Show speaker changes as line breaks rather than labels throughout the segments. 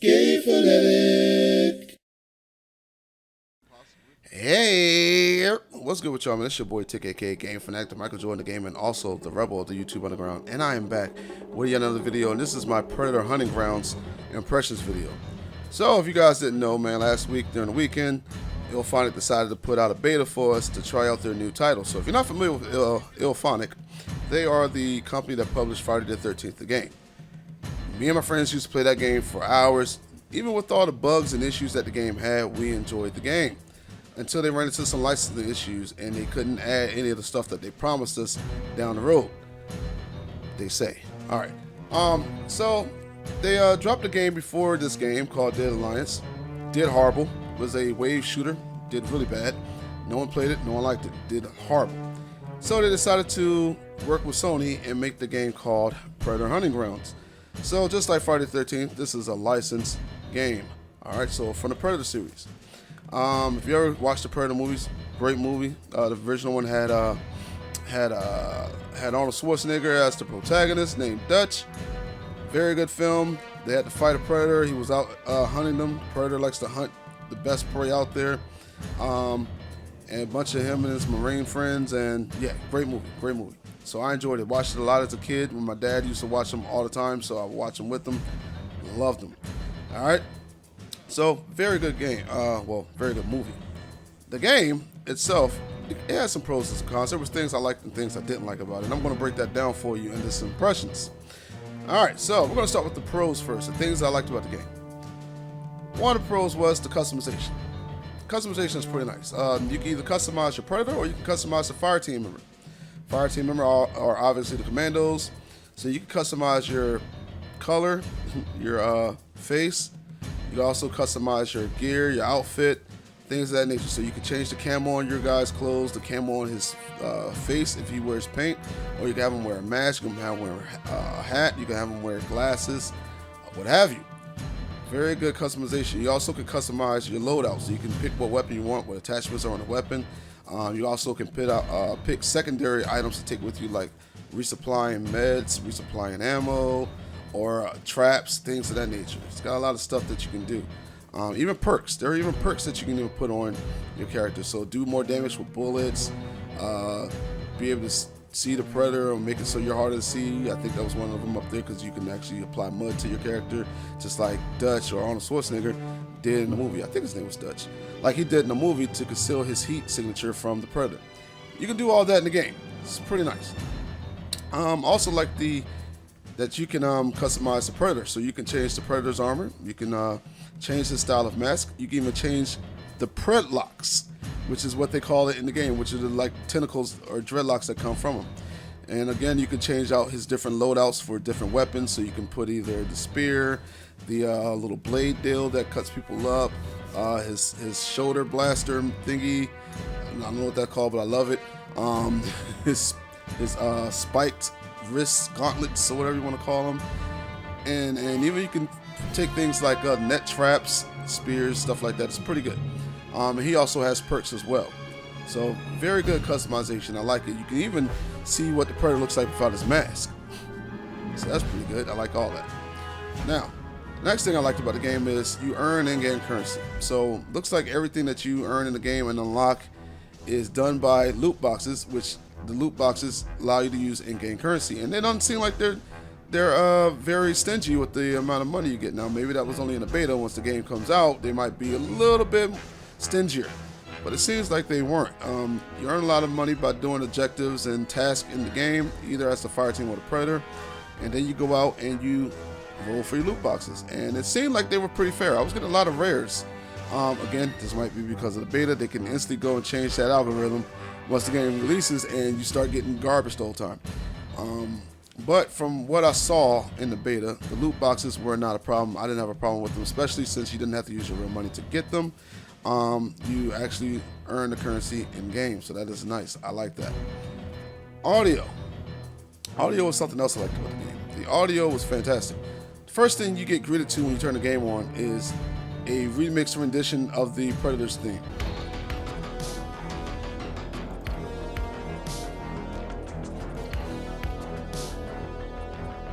Illfonic.
Hey, what's good with y'all, man? It's your boy Tick, aka Game Fanatic, the Michael Jordan the game, and also the Rebel of the YouTube Underground. And I am back with yet another video, and this is my Predator Hunting Grounds impressions video. So, if you guys didn't know, man, last week during the weekend, Illfonic decided to put out a beta for us to try out their new title. So, if you're not familiar with Illfonic, they are the company that published Friday the 13th, the game. Me and my friends used to play that game for hours. Even with all the bugs and issues that the game had, we enjoyed the game. Until they ran into some licensing issues and they couldn't add any of the stuff that they promised us down the road, they say. Alright, so they dropped a game before this game called Dead Alliance. Did horrible. It was a wave shooter. Did really bad. No one played it, no one liked it. Did horrible. So they decided to work with Sony and make the game called Predator Hunting Grounds. So just like Friday the 13th, this is a licensed game. Alright, so from the Predator series. If you ever watched the Predator movies, great movie. The original one had Arnold Schwarzenegger as the protagonist, named Dutch. Very good film. They had to fight a predator. He was out hunting them. Predator likes to hunt the best prey out there. And a bunch of him and his Marine friends. And yeah, great movie. Great movie. So I enjoyed it. Watched it a lot as a kid. When my dad used to watch them all the time, so I would watch them with them. Loved them. All right. So, very good game. Well, very good movie. The game itself, it has some pros and some cons. There was things I liked and things I didn't like about it. And I'm going to break that down for you into some impressions. Alright, so we're going to start with the pros first. The things I liked about the game. One of the pros was the customization. Customization is pretty nice. You can either customize your Predator or you can customize the fire team member. Fire team member are obviously the commandos. So you can customize your color, your face. You can also customize your gear, your outfit, things of that nature. So you can change the camo on your guy's clothes, the camo on his face if he wears paint, or you can have him wear a mask, you can have him wear a hat, you can have him wear glasses, what have you. Very good customization. You also can customize your loadout, so you can pick what weapon you want, what attachments are on the weapon. You also can pick secondary items to take with you, like resupplying meds, resupplying ammo, or traps, things of that nature. It's got a lot of stuff that you can do. Even perks. There are even perks that you can even put on your character. So do more damage with bullets, be able to see the predator or make it so you're harder to see. I think that was one of them up there because you can actually apply mud to your character, just like Dutch or Arnold Schwarzenegger did in the movie. I think his name was Dutch. Like he did in the movie to conceal his heat signature from the predator. You can do all that in the game. It's pretty nice. Also like that you can customize the predator, so you can change the predator's armor, you can change his style of mask, you can even change the predlocks, which is what they call it in the game, which are like tentacles or dreadlocks that come from him. And again, you can change out his different loadouts for different weapons, so you can put either the spear, the little blade deal that cuts people up, his shoulder blaster thingy, I don't know what that's called, but I love it, his spiked wrist gauntlets or whatever you want to call them, and even you can take things like net traps, spears, stuff like that. It's pretty good. And he also has perks as well, so very good customization. I like it. You can even see what the predator looks like without his mask, so that's pretty good. I like all that. Now, the next thing I liked about the game is you earn in-game currency. So looks like everything that you earn in the game and unlock is done by loot boxes, which the loot boxes allow you to use in-game currency, and they don't seem like they're very stingy with the amount of money you get. Now, maybe that was only in the beta. Once the game comes out, they might be a little bit stingier, but it seems like they weren't. You earn a lot of money by doing objectives and tasks in the game, either as the fire team or the predator, and then you go out and you roll for your loot boxes, and it seemed like they were pretty fair. I was getting a lot of rares. Again, this might be because of the beta. They can instantly go and change that algorithm once the game releases and you start getting garbage the whole time. But from what I saw in the beta, the loot boxes were not a problem. I didn't have a problem with them, especially since you didn't have to use your real money to get them. You actually earn the currency in game, so that is nice. I like that. Audio was something else I liked about the game. The audio was fantastic. The first thing you get greeted to when you turn the game on is a remixed rendition of the Predator's theme.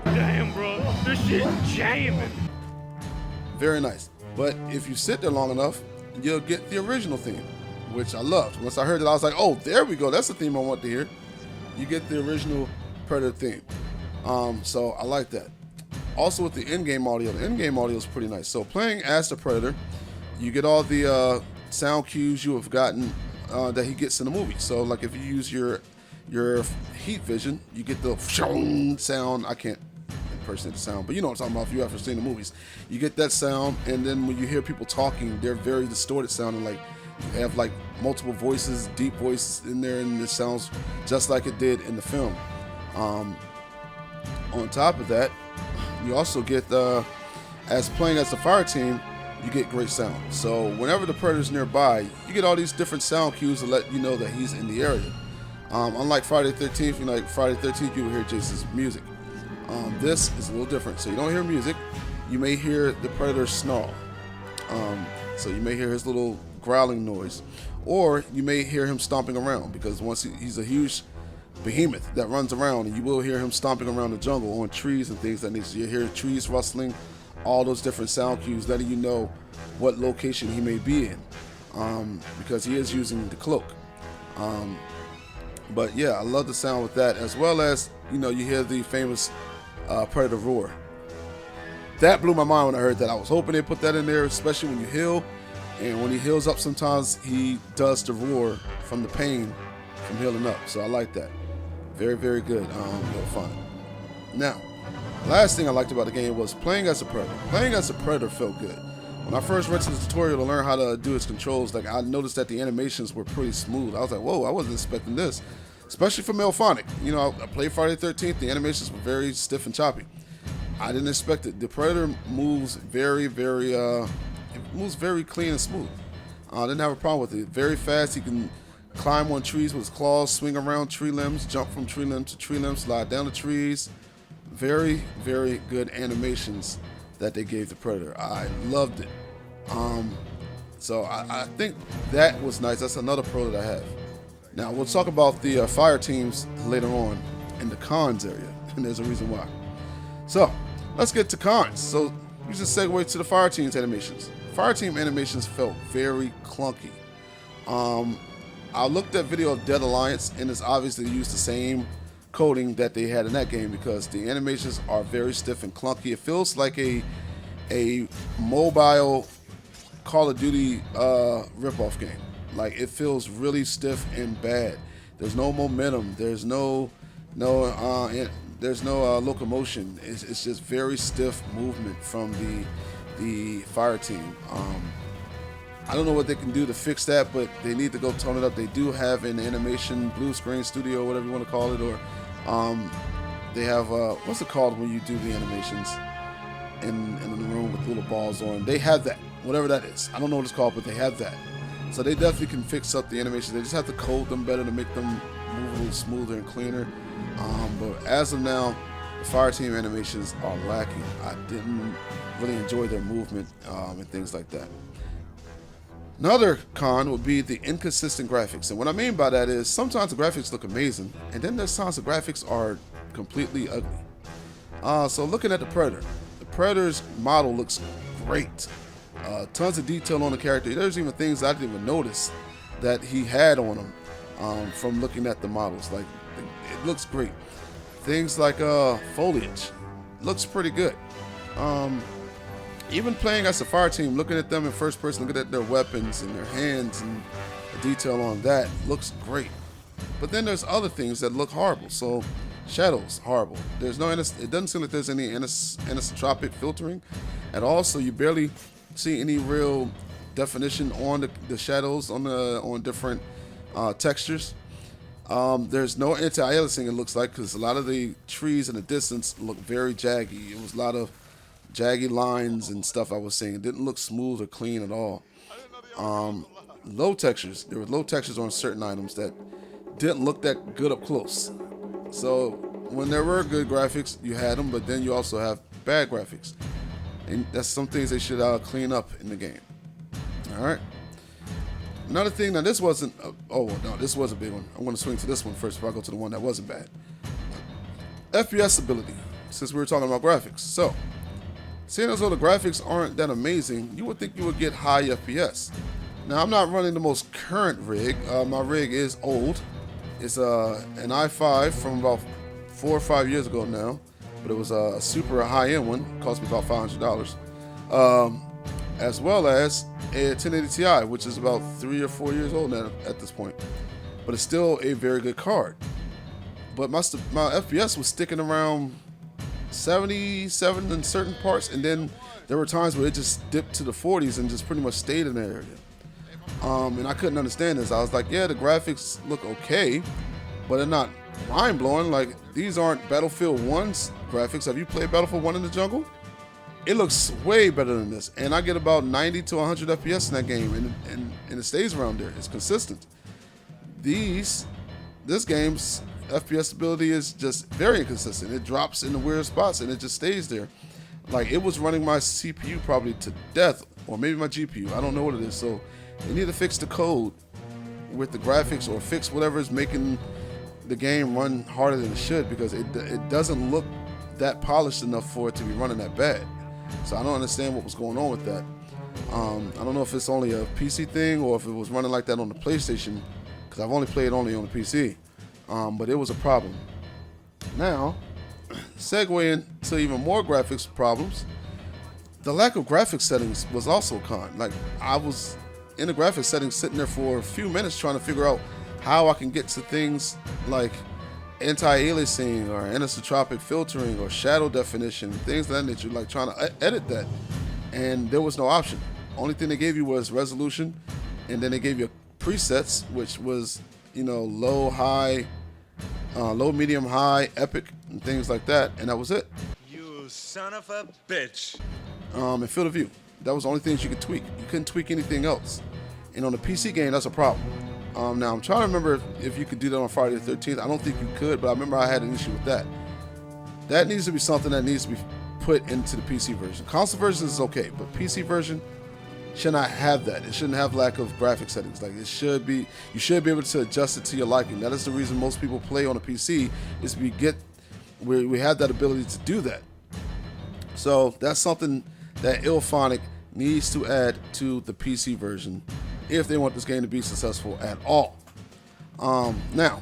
Damn, bro, this shit jamming.
Very nice. But if you sit there long enough, you'll get the original theme, which I loved. Once I heard it, I was like, oh, there we go. That's the theme I want to hear. You get the original Predator theme. So I like that. Also with the in-game audio is pretty nice. So playing as the Predator, you get all the sound cues you have gotten that he gets in the movie. So like if you use your heat vision, you get the sound. I can't impersonate the sound, but you know what I'm talking about if you ever seen the movies. You get that sound, and then when you hear people talking, they're very distorted sounding, like you have like multiple voices, deep voices in there, and it sounds just like it did in the film. On top of that, you also get as playing as the fire team, you get great sound. So whenever the Predator's nearby, you get all these different sound cues to let you know that he's in the area. Unlike Friday the 13th, you know, like Friday the 13th, you will hear Jason's music. This is a little different. So you don't hear music. You may hear the Predator snarl. So you may hear his little growling noise. Or you may hear him stomping around, because once he's a huge behemoth that runs around, and you will hear him stomping around the jungle on trees and things that you hear trees rustling, all those different sound cues letting you know what location he may be in, because he is using the cloak. But yeah, I love the sound with that, as well as, you know, you hear the famous Predator roar. That blew my mind when I heard that. I was hoping they put that in there, especially when you heal. And when he heals up, sometimes he does the roar from the pain from healing up. So I like that. Very, very good. Fun. Now, last thing I liked about the game was playing as a Predator. Playing as a Predator felt good. When I first read to the tutorial to learn how to do its controls, like I noticed that the animations were pretty smooth. I was like, whoa, I wasn't expecting this. Especially from Illfonic. You know, I played Friday the 13th. The animations were very stiff and choppy. I didn't expect it. The Predator moves very, very, it moves very clean and smooth. I didn't have a problem with it. Very fast. He can climb on trees with his claws, swing around tree limbs, jump from tree limb to tree limb, slide down the trees. Very, very good animations that they gave the Predator. I loved it. So I think that was nice. That's another pro that I have. Now, we'll talk about the fire teams later on in the cons area, and there's a reason why. So, let's get to cons. So, you just segue to the fire team's animations. Fire team animations felt very clunky. I looked at video of Dead Alliance, and it's obviously used the same coding that they had in that game, because the animations are very stiff and clunky. It feels like a mobile Call of Duty ripoff game. Like, it feels really stiff and bad. There's no momentum. There's no locomotion. It's just very stiff movement from the fire team. I don't know what they can do to fix that, but they need to go tone it up. They do have an animation blue screen studio, whatever you want to call it, or they have what's it called when you do the animations in the room with little balls on? They have that, whatever that is. I don't know what it's called, but they have that. So they definitely can fix up the animations. They just have to code them better to make them move a little smoother and cleaner. But as of now, the fire team animations are lacking. I didn't really enjoy their movement and things like that. Another con would be the inconsistent graphics. And what I mean by that is sometimes the graphics look amazing, and then there's times the graphics are completely ugly. So looking at the Predator's model looks great. Tons of detail on the character. There's even things I didn't even notice that he had on him from looking at the models. Like, it looks great. Things like foliage looks pretty good. Even playing as a fire team, looking at them in first person, looking at their weapons and their hands and the detail on that looks great. But then there's other things that look horrible. So shadows, horrible. There's no, it doesn't seem like there's any anisotropic filtering at all. So you barely see any real definition on the shadows on different textures. There's no anti-aliasing, it looks like, because a lot of the trees in the distance look very jaggy. It was a lot of jaggy lines and stuff I was seeing. It didn't look smooth or clean at all. Low textures. There were low textures on certain items that didn't look that good up close. So when there were good graphics, you had them, but then you also have bad graphics. And that's some things they should clean up in the game. All right. Another thing, now this wasn't, this was a big one. I'm going to swing to this one first before I go to the one that wasn't bad. FPS ability, since we were talking about graphics. So, Seeing as though the graphics aren't that amazing, you would think you would get high FPS. Now, I'm not running the most current rig. My rig is old. It's an i5 from about 4 or 5 years ago now, but it was a super high-end one. It cost me about $500. As well as a 1080 Ti, which is about 3 or 4 years old now at this point. But it's still a very good card. But my FPS was sticking around 77 in certain parts, and then there were times where it just dipped to the 40s and just pretty much stayed in that area. And I couldn't understand this. I was like, yeah, the graphics look okay, but they're not mind-blowing. Like, these aren't Battlefield 1's graphics. Have you played Battlefield 1 in the jungle? It looks way better than this. And I get about 90 to 100 FPS in that game, and it stays around there. It's consistent. This game's FPS stability is just very inconsistent. It drops in the weird spots, and it just stays there. Like, it was running my CPU probably to death, or maybe my GPU. I don't know what it is. So they need to fix the code with the graphics, or fix whatever is making the game run harder than it should, because it doesn't look that polished enough for it to be running that bad. So I don't understand what was going on with that. I don't know if it's only a PC thing or if it was running like that on the PlayStation, because I've only played only on the PC. But it was a problem. Now, segue into even more graphics problems. The lack of graphics settings was also a con. Like, I was in the graphics settings sitting there for a few minutes trying to figure out how I can get to things like anti-aliasing or anisotropic filtering or shadow definition, things of that nature, like trying to edit that. And there was no option. Only thing they gave you was resolution, and then they gave you presets, which was, you know, low, high, low, medium, high, epic, and things like that, and that was it.
You son of a bitch.
And field of view. That was the only things you could tweak. You couldn't tweak anything else. And on the PC game, that's a problem. Now, I'm trying to remember if you could do that on Friday the 13th. I don't think you could, but I remember I had an issue with that. That needs to be something that needs to be put into the PC version. Console version is okay, but PC version should not have that. It shouldn't have lack of graphic settings. Like, it should be, you should be able to adjust it to your liking. That is the reason most people play on a PC, is we have that ability to do that. So that's something that Illfonic needs to add to the PC version if they want this game to be successful at all. Now,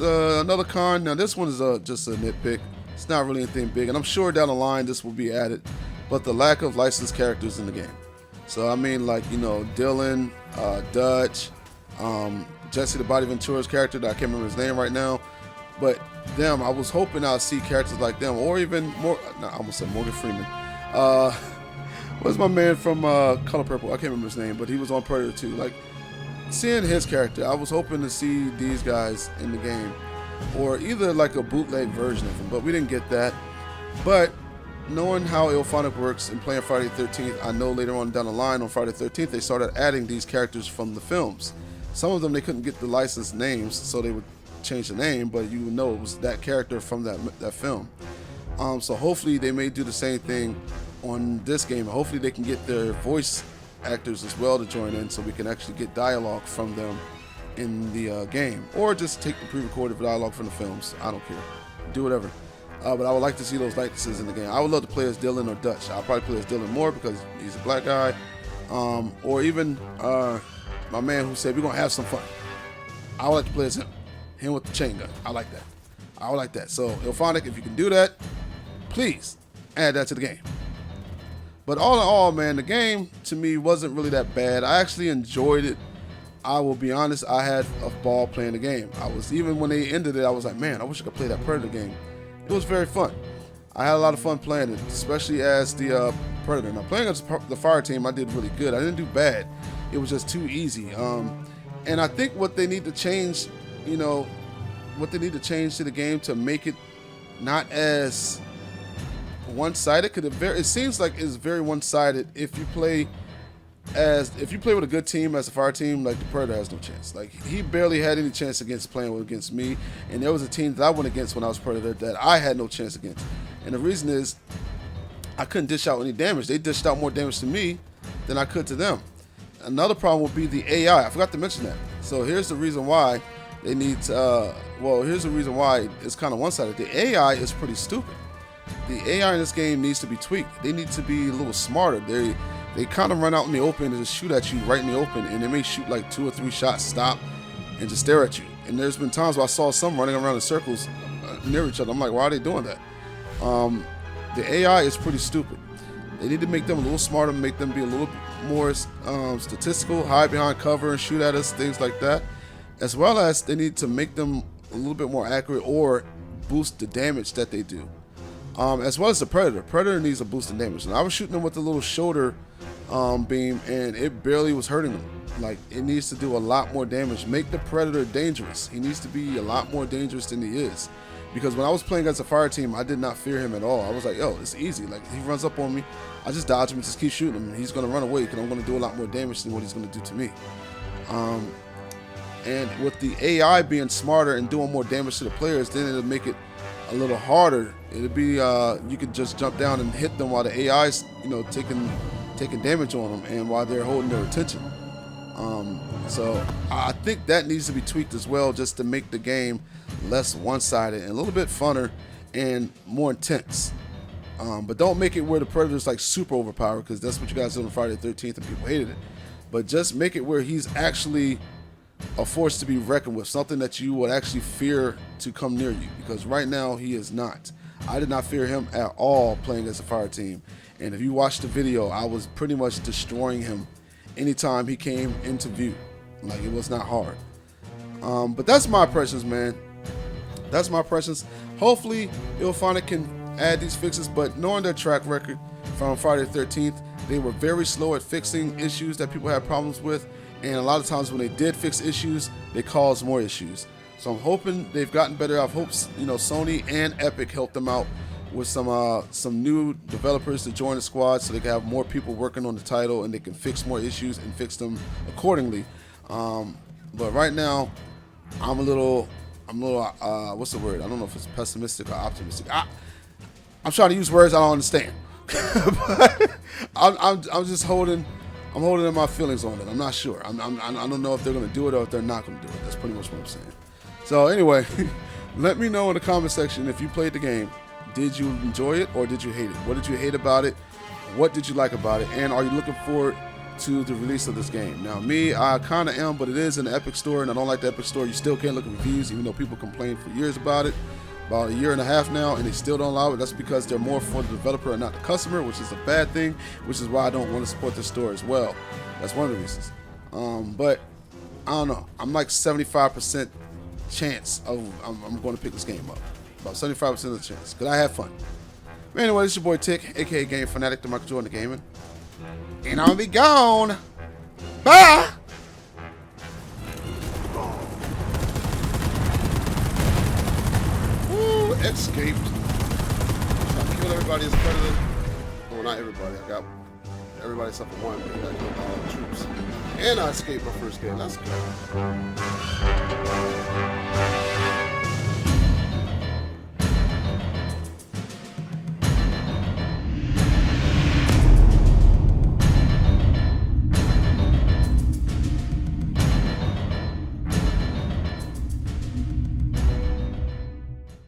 another con. Now, this one is just a nitpick. It's not really anything big, and I'm sure down the line this will be added. But the lack of licensed characters in the game. So I mean, like, you know, Dylan, Dutch, Jesse the Body Ventura's character that I can't remember his name right now, but them, I was hoping I'd see characters like them, or even more. No, I almost said Morgan Freeman. What's my man from Color Purple? I can't remember his name, but he was on Predator 2. Like, seeing his character, I was hoping to see these guys in the game, or either like a bootleg version of them, but we didn't get that. But knowing how Illfonic works and playing Friday the 13th, I know later on down the line on Friday the 13th, they started adding these characters from the films. Some of them they couldn't get the licensed names, so they would change the name, but you would know it was that character from that film. So hopefully they may do the same thing on this game. Hopefully they can get their voice actors as well to join in, so we can actually get dialogue from them in the game, or just take the pre-recorded dialogue from the films. I don't care. Do whatever. But I would like to see those likenesses in the game. I would love to play as Dylan or Dutch. I'll probably play as Dylan more because he's a black guy. Or even my man who said we're going to have some fun. I would like to play as him. Him with the chain gun. I like that. I would like that. So, Illfonic, if you can do that, please add that to the game. But all in all, man, the game to me wasn't really that bad. I actually enjoyed it. I will be honest, I had a ball playing the game. Even when they ended it, I was like, man, I wish I could play that Predator game. It was very fun. I had a lot of fun playing it, especially as the Predator. Now, playing as the fire team, I did really good. I didn't do bad. It was just too easy. And I think what they need to change, what they need to change to the game to make it not as one-sided, because it seems like it's very one-sided. If you play with a good team as a fire team, like the Predator has no chance. Like, he barely had any chance playing against me, and there was a team that I went against when I was Predator that I had no chance against. And the reason is I couldn't dish out any damage. They dished out more damage to me than I could to them. Another problem would be the AI. I forgot to mention that. So here's the reason why they need to, here's the reason why it's kind of one-sided. The AI is pretty stupid. the AI in this game needs to be tweaked. They need to be a little smarter. They kind of run out in the open and just shoot at you right in the open, and they may shoot like 2 or 3 shots, stop, and just stare at you. And there's been times where I saw some running around in circles near each other. I'm like, why are they doing that? The AI is pretty stupid. They need to make them a little smarter, make them be a little more statistical, hide behind cover and shoot at us, things like that. As well as they need to make them a little bit more accurate or boost the damage that they do. As well as the Predator. Predator needs a boost in damage. And I was shooting them with a little shoulder beam, and it barely was hurting them. Like, it needs to do a lot more damage. Make the Predator dangerous. He needs to be a lot more dangerous than he is. Because when I was playing against a fire team, I did not fear him at all. I was like, yo, it's easy. Like, he runs up on me, I just dodge him and just keep shooting him. And he's going to run away because I'm going to do a lot more damage than what he's going to do to me. And with the AI being smarter and doing more damage to the players, then it'll make it a little harder. It'll be, you could just jump down and hit them while the AI's, taking damage on them and while they're holding their attention. So I think that needs to be tweaked as well, just to make the game less one-sided and a little bit funner and more intense. But don't make it where the Predator's like super overpowered, because that's what you guys did on Friday the 13th and people hated it. But just make it where he's actually a force to be reckoned with, something that you would actually fear to come near you, because right now he is not. I did not fear him at all playing as a fire team, and if you watch the video, I was pretty much destroying him anytime he came into view. Like, it was not hard. But that's my impressions, man. That's my impressions. Hopefully Illfonic can add these fixes, but knowing their track record from Friday the 13th, they were very slow at fixing issues that people had problems with, and a lot of times when they did fix issues, they caused more issues. So I'm hoping they've gotten better. I hope Sony and Epic helped them out with some new developers to join the squad, so they can have more people working on the title and they can fix more issues and fix them accordingly. But right now, I'm a little what's the word? I don't know if it's pessimistic or optimistic. I'm trying to use words I don't understand. But I'm just holding in my feelings on it. I'm not sure. I don't know if they're going to do it or if they're not going to do it. That's pretty much what I'm saying. So anyway, let me know in the comment section if you played the game. Did you enjoy it or did you hate it? What did you hate about it? What did you like about it? And are you looking forward to the release of this game? Now, me, I kind of am, but it is in the Epic Store, and I don't like the Epic Store. You still can't look at reviews, even though people complain for years about it. About a year and a half now, and they still don't allow it. That's because they're more for the developer and not the customer, which is a bad thing, which is why I don't want to support the store as well. That's one of the reasons. But I don't know. I'm like 75% chance of I'm going to pick this game up. About 75% of the chance, because I have fun. But anyway, this is your boy Tick, aka Game Fanatic, the Michael Jordan of Gaming. And I'll be gone. Bye! Ooh, escaped. Trying to kill everybody as a predator. Well, not everybody. I got everybody except for one, but I got killed all the troops. And I escaped my first game. That's good.